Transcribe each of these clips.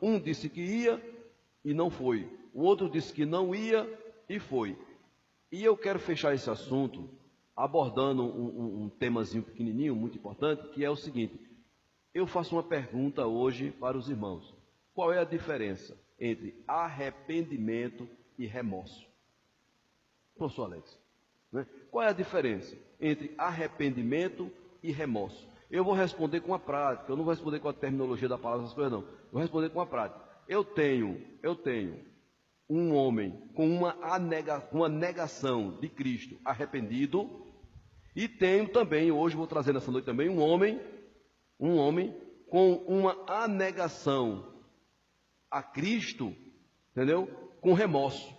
Um disse que ia e não foi. O outro disse que não ia e foi. E eu quero fechar esse assunto abordando um temazinho pequenininho, muito importante, que é o seguinte. Eu faço uma pergunta hoje para os irmãos. Qual é a diferença entre arrependimento e remorso? Professor Alex, né? Qual é a diferença entre arrependimento e remorso? Eu vou responder com a prática, eu não vou responder com a terminologia da palavra, essas coisas não. Eu vou responder com a prática. Eu tenho um homem com uma negação de Cristo arrependido, e tenho também, hoje vou trazer nessa noite também, um homem com uma anegação a Cristo, entendeu? Com remorso.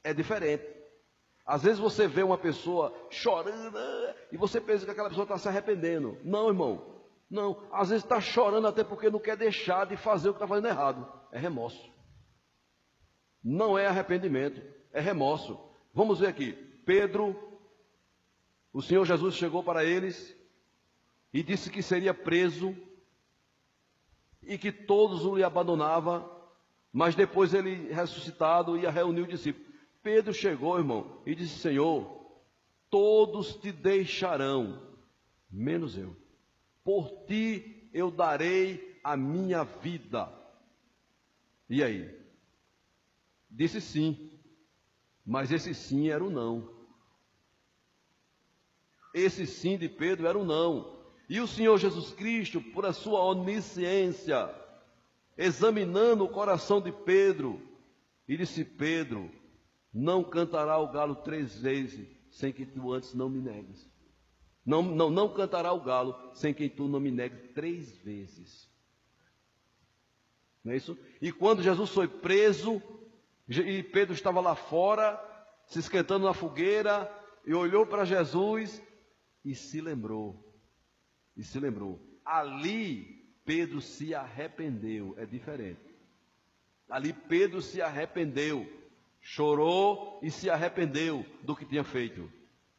É diferente. Às vezes você vê uma pessoa chorando e você pensa que aquela pessoa está se arrependendo. Não, irmão. Não. Às vezes está chorando até porque não quer deixar de fazer o que está fazendo errado. É remorso. Não é arrependimento, é remorso. Vamos ver aqui. Pedro, o Senhor Jesus chegou para eles e disse que seria preso e que todos o lhe abandonavam, mas depois ele ressuscitado ia reunir os discípulos. Pedro chegou, irmão, e disse: Senhor, todos te deixarão, menos eu. Por ti eu darei a minha vida. E aí? Disse sim, mas esse sim era o não. Esse sim de Pedro era o não. E o Senhor Jesus Cristo, por a sua onisciência, examinando o coração de Pedro, e disse: Pedro, não cantará o galo 3 vezes sem que tu antes não me negues. Não cantará o galo sem que tu não me negues 3 vezes. Não é isso? E quando Jesus foi preso, e Pedro estava lá fora, se esquentando na fogueira, e olhou para Jesus e se lembrou. Ali Pedro se arrependeu, é diferente. Ali Pedro se arrependeu, chorou e se arrependeu do que tinha feito.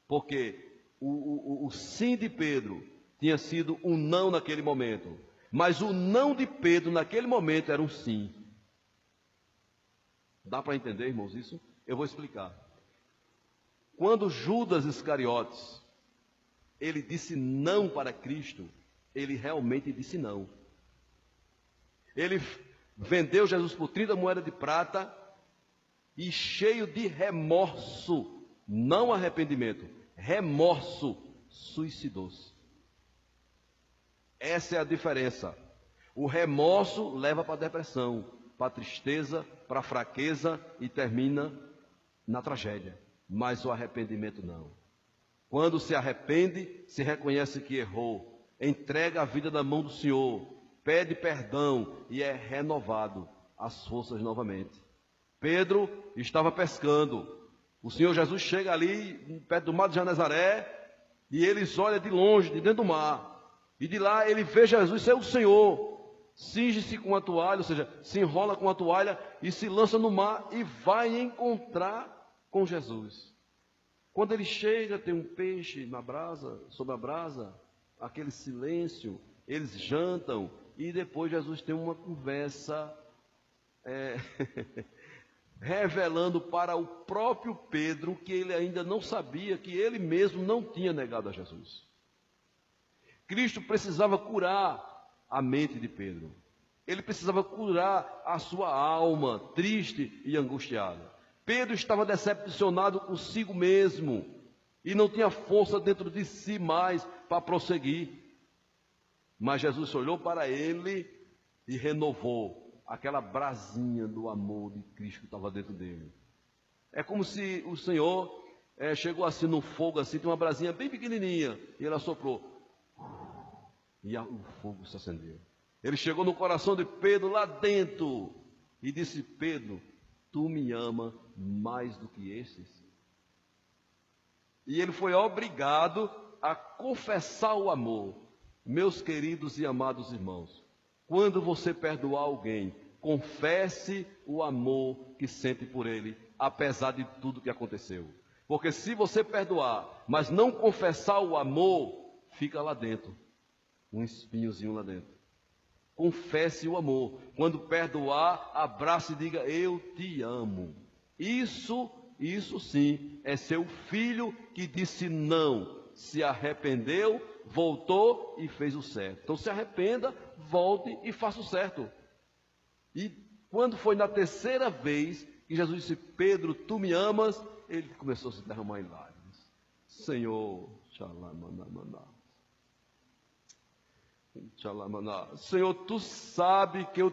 Porque o sim de Pedro tinha sido um não naquele momento. Mas o não de Pedro naquele momento era um sim. Dá para entender, irmãos, isso? Eu vou explicar. Quando Judas Iscariotes, ele disse não para Cristo, ele realmente disse não. Ele vendeu Jesus por 30 moedas de prata e cheio de remorso, não arrependimento, remorso, suicidou-se. Essa é a diferença. O remorso leva para a depressão, para a tristeza, para a fraqueza e termina na tragédia. Mas o arrependimento não. Quando se arrepende, se reconhece que errou, entrega a vida na mão do Senhor, pede perdão e é renovado as forças novamente. Pedro estava pescando. O Senhor Jesus chega ali, perto do mar de Genezaré, e eles olham de longe, de dentro do mar. E de lá ele vê Jesus ser o Senhor. Cinge-se com a toalha, ou seja, se enrola com a toalha e se lança no mar e vai encontrar com Jesus. Quando ele chega, tem um peixe na brasa, sobre a brasa, aquele silêncio, eles jantam e depois Jesus tem uma conversa revelando para o próprio Pedro que ele ainda não sabia, que ele mesmo não tinha negado a Jesus. Cristo precisava curar a mente de Pedro. Ele precisava curar a sua alma triste e angustiada. Pedro estava decepcionado consigo mesmo e não tinha força dentro de si mais para prosseguir. Mas Jesus olhou para ele e renovou aquela brasinha do amor de Cristo que estava dentro dele. É como se o Senhor chegou assim no fogo, assim, tem uma brasinha bem pequenininha, e ele assoprou. E o fogo se acendeu. Ele chegou no coração de Pedro lá dentro e disse: Pedro, tu me amas mais do que estes? E ele foi obrigado a confessar o amor. Meus queridos e amados irmãos, quando você perdoar alguém, confesse o amor que sente por ele, apesar de tudo que aconteceu. Porque se você perdoar, mas não confessar o amor, fica lá dentro, um espinhozinho lá dentro. confesse o amor. Quando perdoar, abrace e diga: eu te amo. Isso sim é seu filho que disse não, se arrependeu, voltou e fez o certo. Então se arrependa, volte e faça o certo. E quando foi na terceira vez que Jesus disse: Pedro, tu me amas, ele começou a se derramar em lágrimas. Senhor, Senhor, tu sabe que eu